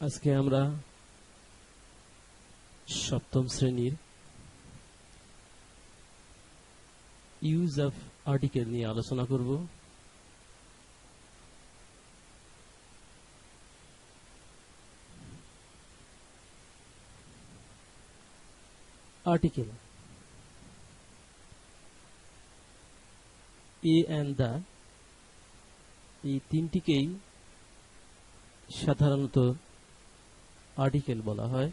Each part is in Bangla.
আজকে আমরা সপ্তম শ্রেণীর ইউজ অফ আর্টিকেল নিয়ে আলোচনা করব। আর্টিকেল এ এন্ড দা, এই তিনটিকেই সাধারণত আর্টিকেল বলা হয়।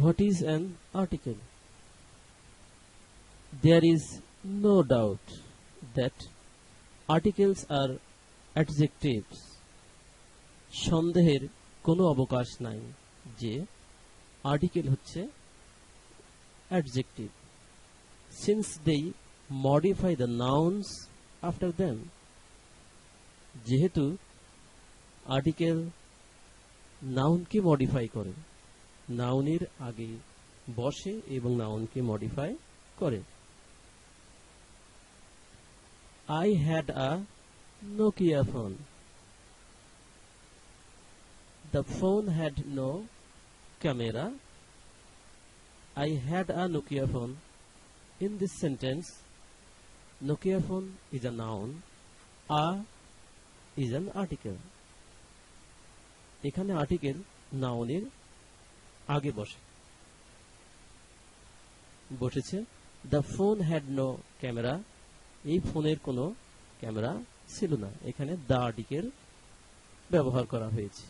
What is an article? There is no doubt that articles are adjectives. সন্দেহের কোনো অবকাশ নাই যে আর্টিকেল হচ্ছে adjective, since they modify the nouns after them. যেহেতু আর্টিকেল নাউনকে মডিফাই করে, নাউনের আগে বসে এবং নাউনকে মডিফাই করে। I had a Nokia phone. The phone had no camera. I had a Nokia phone. In this sentence, Nokia phone is a noun, a is an article. এখানে আর্টিকেল নাউনের আগে বসেছে। The phone had no camera. এই ফোনের কোনো ক্যামেরা ছিল না। এখানে দ্য আর্টিকেল ব্যবহার করা হয়েছে।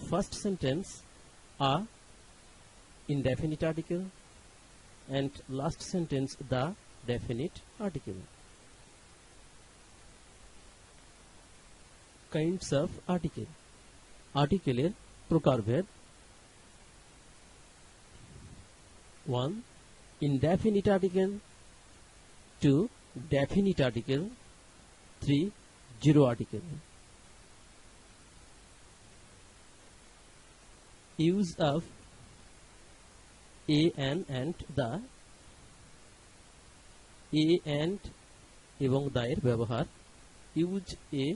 First sentence a indefinite article and last sentence the definite article. Kinds of article. আর্টিকেলের প্রকারভেদ। 1. Indefinite article. 2. Definite article. 3. Zero article. Use of a and the. a and এবং the এর ব্যবহার। Use a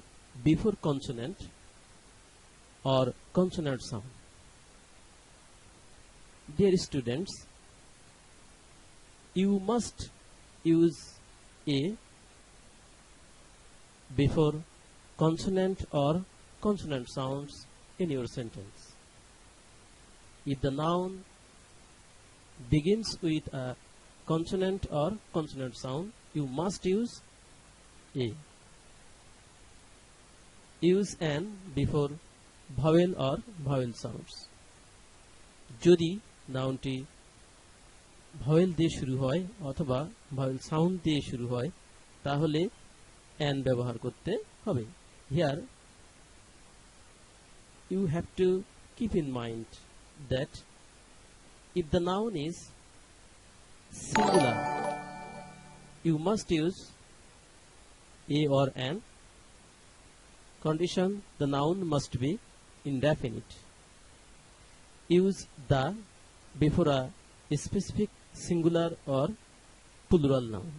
before consonant or consonant sound. Dear students, you must use a before consonant or consonant sounds in your sentence. If the noun begins with a consonant or consonant sound, you must use a. Use an before vowel or vowel sounds. যদি নাউনটি ভাওয়েল দিয়ে শুরু হয় অথবা ভাওয়েল সাউন্ড দিয়ে শুরু হয় তাহলে অ্যান ব্যবহার করতে হবে। Here you have to keep in mind that if the noun is singular, you must use a or an. Condition: the noun must be indefinite. Use the before a specific singular or plural noun.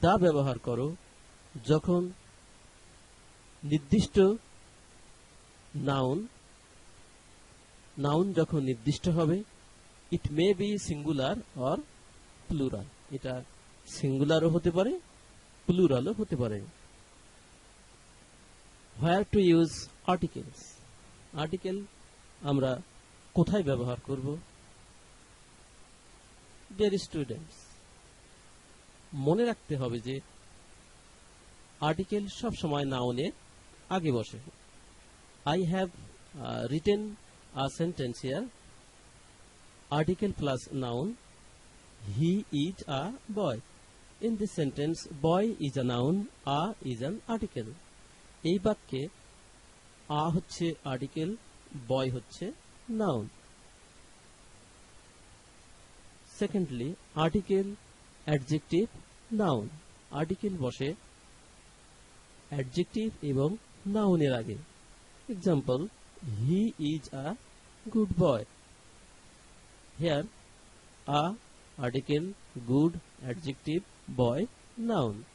the ব্যবহার করো যখন নির্দিষ্ট নাউন যখন নির্দিষ্ট হবে। It may be singular or plural. এটা সিঙ্গুলারও হতে পারে, প্লুরালও হতে পারে। Where to use articles. Article আমরা কোথায় ব্যবহার করব? ডিয়ার স্টুডেন্টস, মনে রাখতে হবে যে আর্টিকেল সব সময় নাউনের আগে বসে। I have written a sentence here. Article plus noun. He is a boy. In this sentence, boy is a noun, a is an article. এই বাক্যে a হচ্ছে আর্টিকেল, boy হচ্ছে noun. Secondly, article, adjective, noun. Article বসে অ্যাডজেক্টিভ এবং নাউনের আগে। Example, he is a good boy. Here, a article, good, adjective, boy, noun.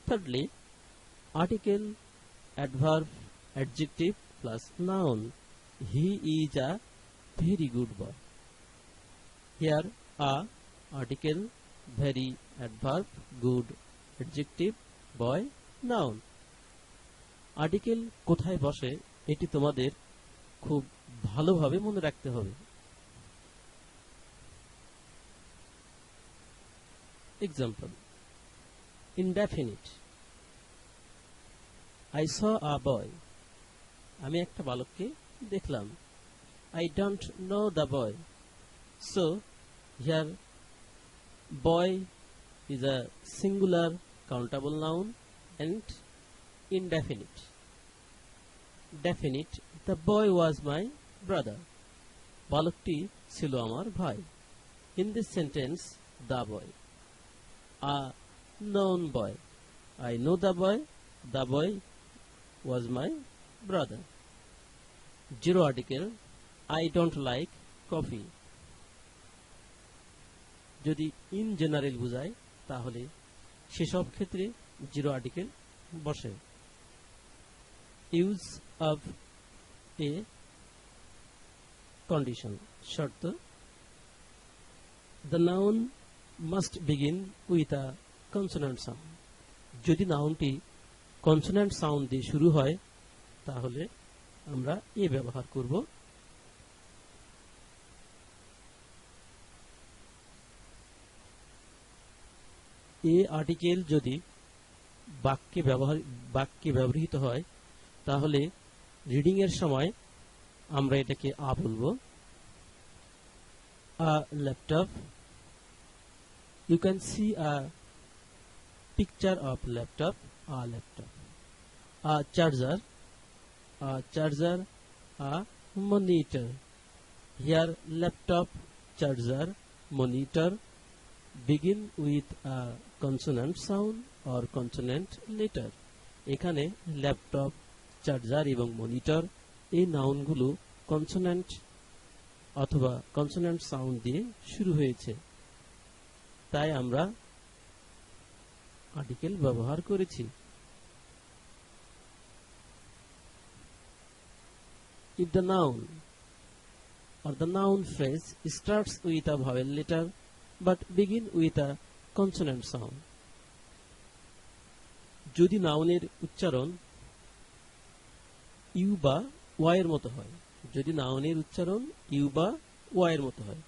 Thirdly, article, adverb, adjective plus noun. He is a very good boy. Here, a article, very, adverb, good, adjective, boy, noun. Article কোথায় বসে এটি তোমাদের খুব ভালোভাবে মনে রাখতে হবে। এক্সাম্পল, ইনডেফিনিট, আই স আ বয়, আমি একটা বালককে দেখলাম। I don't know the boy, so here boy is a singular countable noun and indefinite. Definite, the boy was my brother. বালকটি ছিল আমার ভাই। In this sentence, the boy, a known boy. I know the boy was my brother. Zero article, I don't like coffee. যদি in general বোঝায় তাহলে সেসব ক্ষেত্রে জিরো আর্টিকেল বসে। ইউজ অফ এ কন্ডিশন, শর্ত, the noun must begin with a consonant sound. যদি নাউনটি কনসোনেন্ট সাউন্ড দিয়ে শুরু হয় তাহলে আমরা এ ব্যবহার করব। এ আর্টিকেল যদি বাক্যে ব্যবহৃত হয় তাহলে রিডিং এর সময় আমরা এটাকে আ বলবো। A laptop, you can see a picture of laptop, a laptop. A charger, a monitor. Here laptop, charger, monitor begin with a consonant sound or consonant letter. এখানে ল্যাপটপ, চার্জার এবং মনিটর এই নাউনগুলো কনসোনেন্ট অথবা কনসোনেন্ট সাউন্ড দিয়ে শুরু হয়েছে, তাই আমরা আর্টিকেল ব্যবহার করেছি। If the noun or the noun phrase starts with a vowel letter but begin with a consonant sound, যদি নাউনের উচ্চারণ ইউ বা ওয়াই এর মতো হয়, যদি নাউনের উচ্চারণ ইউ বা ওয়াই এর মতো হয়,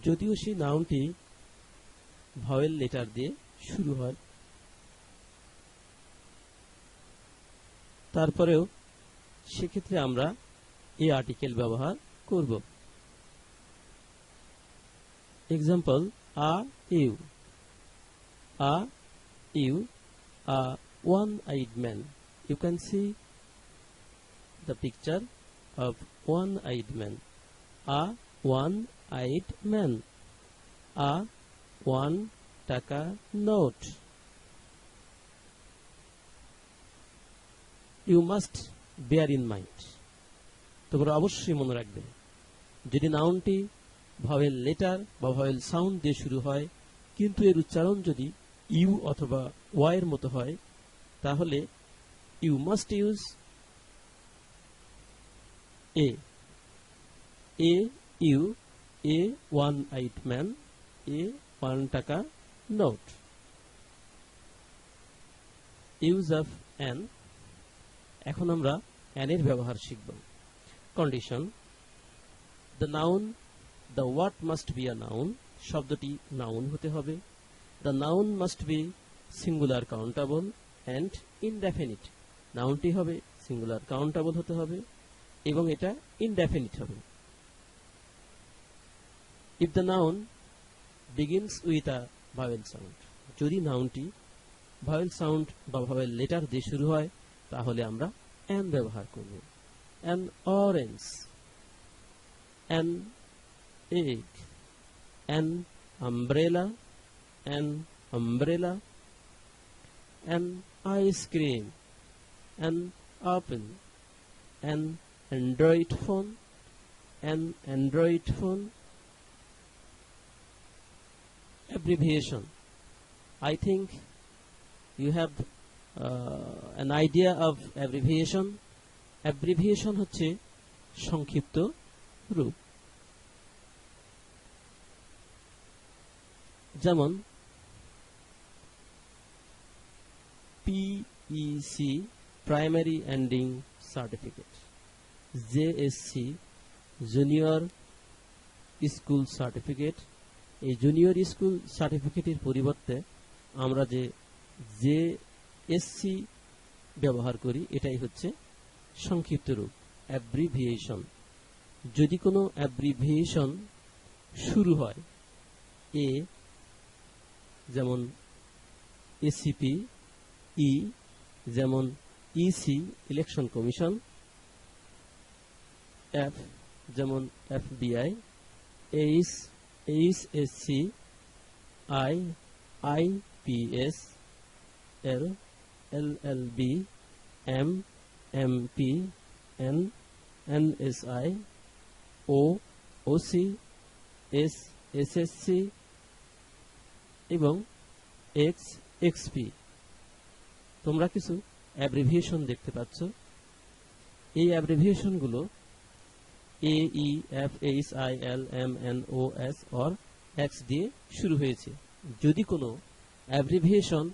যদিও সেই নাউনটি ভাওয়েল লেটার দিয়ে শুরু হয়, তারপরেও সেক্ষেত্রে আমরা এই আর্টিকেল ব্যবহার করব। Example, a ewe, a one-eyed man. You can see the picture of one-eyed man. A one-eyed man, a one taka note. You must bear in mind. তোমরা অবশ্যই মনে রাখবে, যদি নাউনটি ভাওয়েল লেটার বা ভাওয়েল সাউন্ড দিয়ে শুরু হয় কিন্তু এর উচ্চারণ যদি ইউ অথবা ওয়াই এর মতো হয় তাহলে you must use a u, a one eyed man, a one taka note. Use of an, এখন আমরা অ্যান এর ব্যবহার শিখব। Condition, the noun, the what must be a noun, শব্দটি নাউন হতে হবে। the noun must be singular countable and indefinite, নাউনটি হবে সিঙ্গুলার কাউন্টেবল হতে হবে এবং এটা ইনডেফিনিট হবে। if the noun begins with a vowel sound, যদি নাউনটি ভাওয়েল সাউন্ড বা ভাওয়েল লেটার দিয়ে শুরু হয় তাহলে আমরা an ব্যবহার করব। an orange, an egg, an umbrella, an umbrella, an ice cream, an apple, an Android phone, an Android phone. Abbreviation. I think you have an idea of abbreviation. Abbreviation হচ্ছে সংক্ষিপ্ত রূপ। যেমন PEC primary ending certificate, JSC junior school certificate. এই জুনিয়র স্কুল সার্টিফিকেটের পরিবর্তে আমরা যে JSC ব্যবহার করি এটাই হচ্ছে সংক্ষিপ্ত রূপ, অ্যাব্রিভিয়েশন। যদি কোনো অ্যাব্রিভিয়েশন শুরু হয় এ, যেমন ACP, ই যেমন EC ইলেকশন কমিশন, F যেমন FBI, H HSC, I IPS, L LLB, M MP, N NSI, O OC, S SSC এবং X XP। তোমরা কিছু অ্যাব্রিভিয়েশন দেখতে পাচ্ছ। এই অ্যাব্রিভিয়েশনগুলো AE FH IL MNOS or X দিয়ে শুরু হয়েছে। যদি কোনো অ্যাব্রিভিয়েশন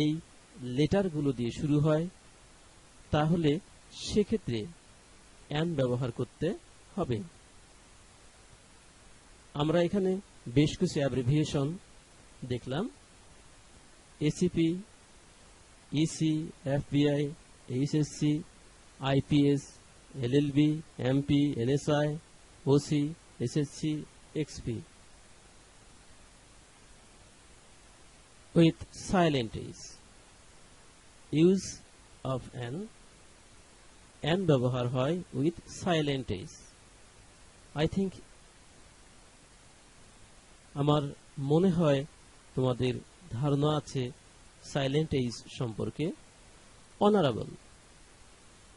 এই লেটারগুলো দিয়ে শুরু হয় তাহলে সেক্ষেত্রে অ্যান ব্যবহার করতে হবে। আমরা এখানে বেশ কিছু অ্যাব্রিভিয়েশন দেখলাম। ACP, EC, FBI, HSC, IPS, LLB, MP, NSI, OC, SSC, XP. With silent H. Use of an ব্যবহার হয় with silent H. I think আমার মনে হয় তোমাদের ধারণা আছে সাইলেন্ট এইজ সম্পর্কে। অনারেবল,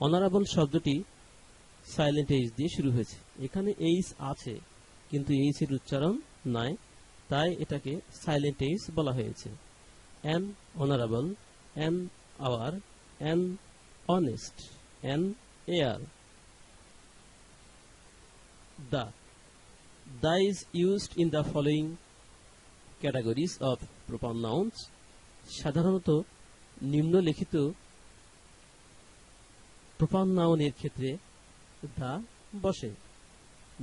অনারেবল শব্দটি সাইলেন্ট এইজ দিয়ে শুরু হয়েছে। এখানে এইচ আছে কিন্তু এইচ এর উচ্চারণ নাই, তাই এটাকে সাইলেন্ট এইজ বলা হয়েছে। An honourable, an hour, an honest, an heir. The is used in the following categories of proper nouns. সাধারণত নিম্নলিখিত প্রপার নাউনের ক্ষেত্রে দা বসে।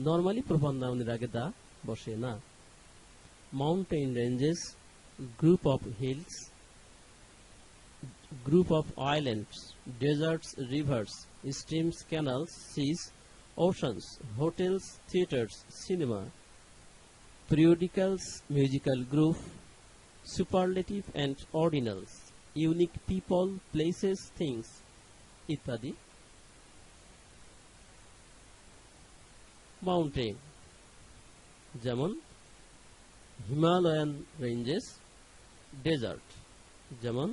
নরমালি প্রপার নাউনের আগে দা বসে না। Mountain ranges, group of hills, group of islands, deserts, rivers, streams, canals, seas, oceans, hotels, theaters, cinema, periodicals, musical group, superlative and ordinals, unique people, places, things, ইত্যাদি। মাউন্টেন যেমন হিমালয়ান রেঞ্জেস, ডেজার্ট যেমন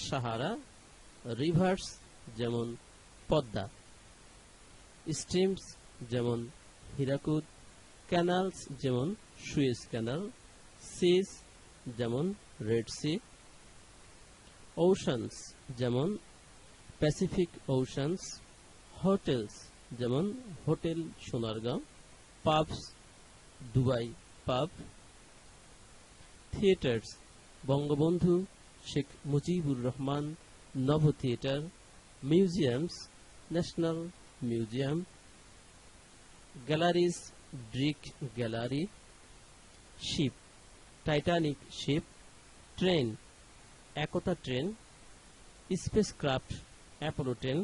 সাহারা, রিভার্স যেমন পদ্মা, স্ট্রিমস যেমন হীরাকুদ, ক্যানালস যেমন সুয়েজ ক্যানাল, সিস যেমন রেড সি, ওশানস যেমন প্যাসিফিক ওশানস, হোটেলস যেমন hotel Sonargaon, pubs Dubai pub, theatres Bangabandhu Sheikh Mujibur Rahman Novo theatre, museums national museum, galleries brick gallery, ship Titanic ship, train Ekota train, spacecraft Apollo 10,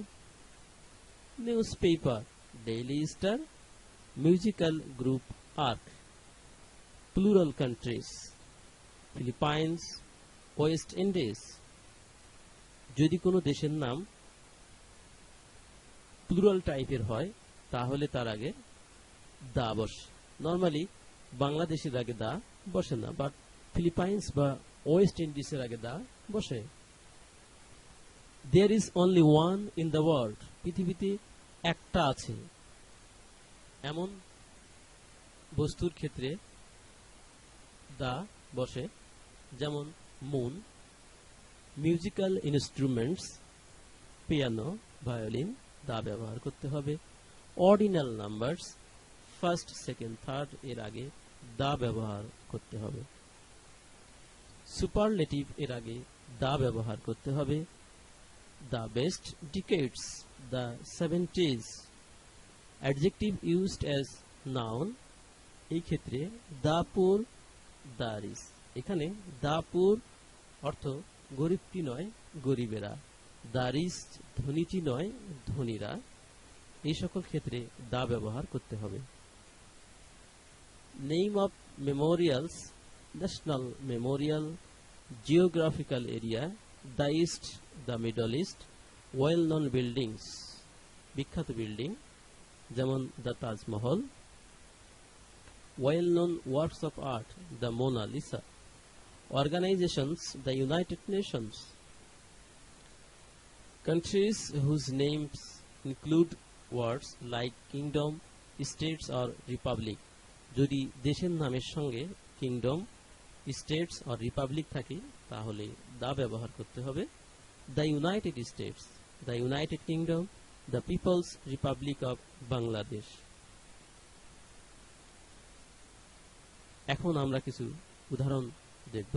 newspaper daily star, musical group Ark. Plural countries Philippines, West Indies. যদি কোনো দেশের নাম প্লুরাল টাইপের হয় তাহলে তার আগে দা বসে। নরমালি বাংলাদেশের আগে দা বসে না, বাট ফিলিপাইন্স বা ওয়েস্ট ইন্ডিজের আগে দা বসে। There is only one in the world. পৃথিবীতে একটা আছে এমন বস্তুর ক্ষেত্রে দা বসে, যেমন moon. Musical instruments, piano, violin, the ব্যবহার করতে হবে। Ordinal numbers, first, second, third এর আগে দা ব্যবহার করতে হবে। সুপারলেটিভ এর আগে দা ব্যবহার করতে হবে। The best ডিকেডস, the 70s। Adjective used as noun, এই ক্ষেত্রে দ্য পুর, দ্য রিচ। এখানে দ্য পুর অর্থ গরিবটি নয়, গরিবেরা। দ্য রিচ ধনীটি নয়, ধনীরা। এই সকল ক্ষেত্রে দা ব্যবহার করতে হবে। Name of memorials, national memorial, geographical area, the east, the middle east. Well known buildings, বিখ্যাত বিল্ডিং, যেমন the Taj Mahal. Well known works of art, the Mona Lisa. Organizations, the United Nations. Countries whose names include words like kingdom, states or republic. যদি দেশের নামের সঙ্গে কিংডম, স্টেটস or রিপাবলিক থাকে তাহলে দা ব্যবহার করতে হবে। The United States, the United Kingdom, the People's Republic of Bangladesh. এখন আমরা কিছু উদাহরণ দেখব।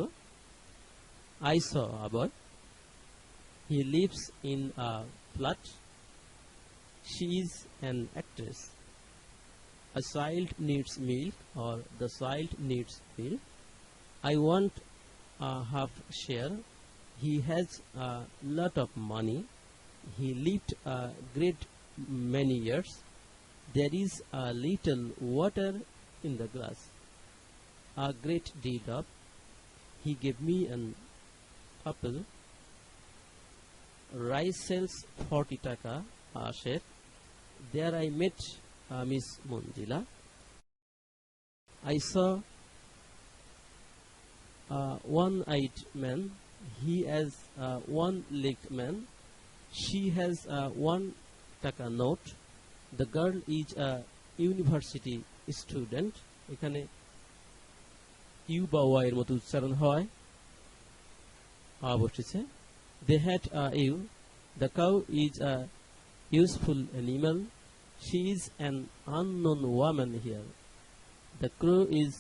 I saw a boy. He lives in a flat. She is an actress. A child needs milk, or the child needs milk. I want a half share. He has a lot of money. He lived a great many years. There is a little water in the glass. A great deal of. He gave me an apple. Rice sells 40 taka a share. There I met Miss Monjila. I saw a one-eyed man. He has a one-legged man. She has a 1 taka note. The girl is a university student. এখানে ইউ বা ওয়া এর মতো উচ্চারণ হয়, বসেছে। They had a ewe. The cow is a useful animal. She is an unknown woman here. The crow is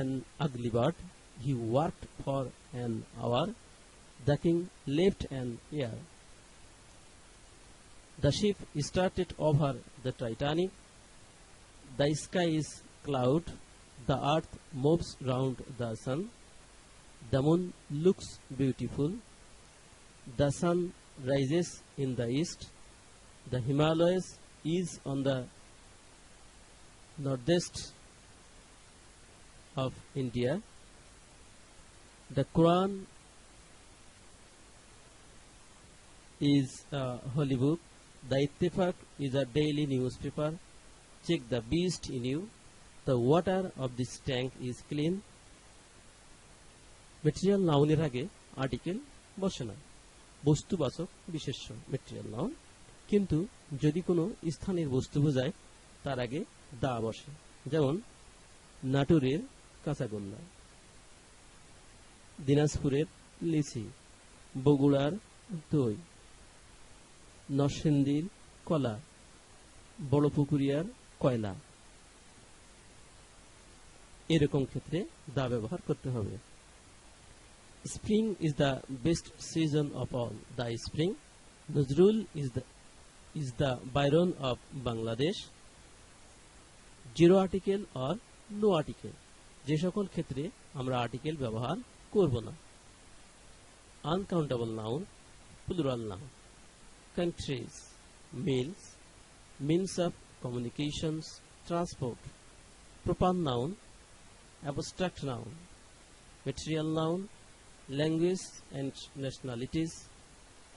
an ugly bird. He worked for an hour. The king left an heir. The ship started over the Titanic. The sky is cloud. The earth moves round the sun. The moon looks beautiful. The sun rises in the east. The Himalayas is on the northeast of India. The Quran is a holy book. The Ittifaq is a daily newspaper. Check the beast in you. The water of this tank is clean. Material নাউনের আগে আর্টিকেল বসে না, বস্তুবাচক বিশেষ্য ম্যাটেরিয়াল নাউন। কিন্তু যদি কোনো স্থানের বস্তু বোঝায় তার আগে দা বসে, যেমন নাটোরের কাঁচাগোল্লা, দিনাজপুরের লিচি, বগুড়ার দই, নরসিংদীর কলা, বড়পুকুরিয়ার কয়লা। এরকম ক্ষেত্রে দা ব্যবহার করতে হবে। Spring is the best season of all. The spring. Nazrul is the Byron of Bangladesh. Zero article or no article. যে সকল ক্ষেত্রে আমরা আর্টিকেল ব্যবহার করব না। Uncountable noun, plural noun. Countries, meals, means of communications, transport. Proper noun, abstract noun. Material noun, language and nationalities,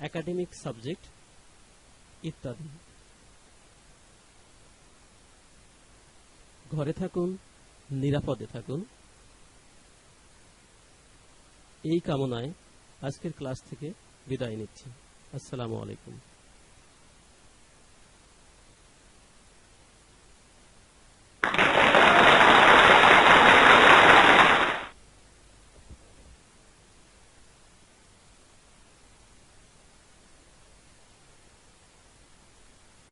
academic subject ইত্যাদি। ঘরে থাকুন, নিরাপদে থাকুন, এই কামনায় আজকের ক্লাস থেকে বিদায় নিচ্ছি। আসসালামু আলাইকুম।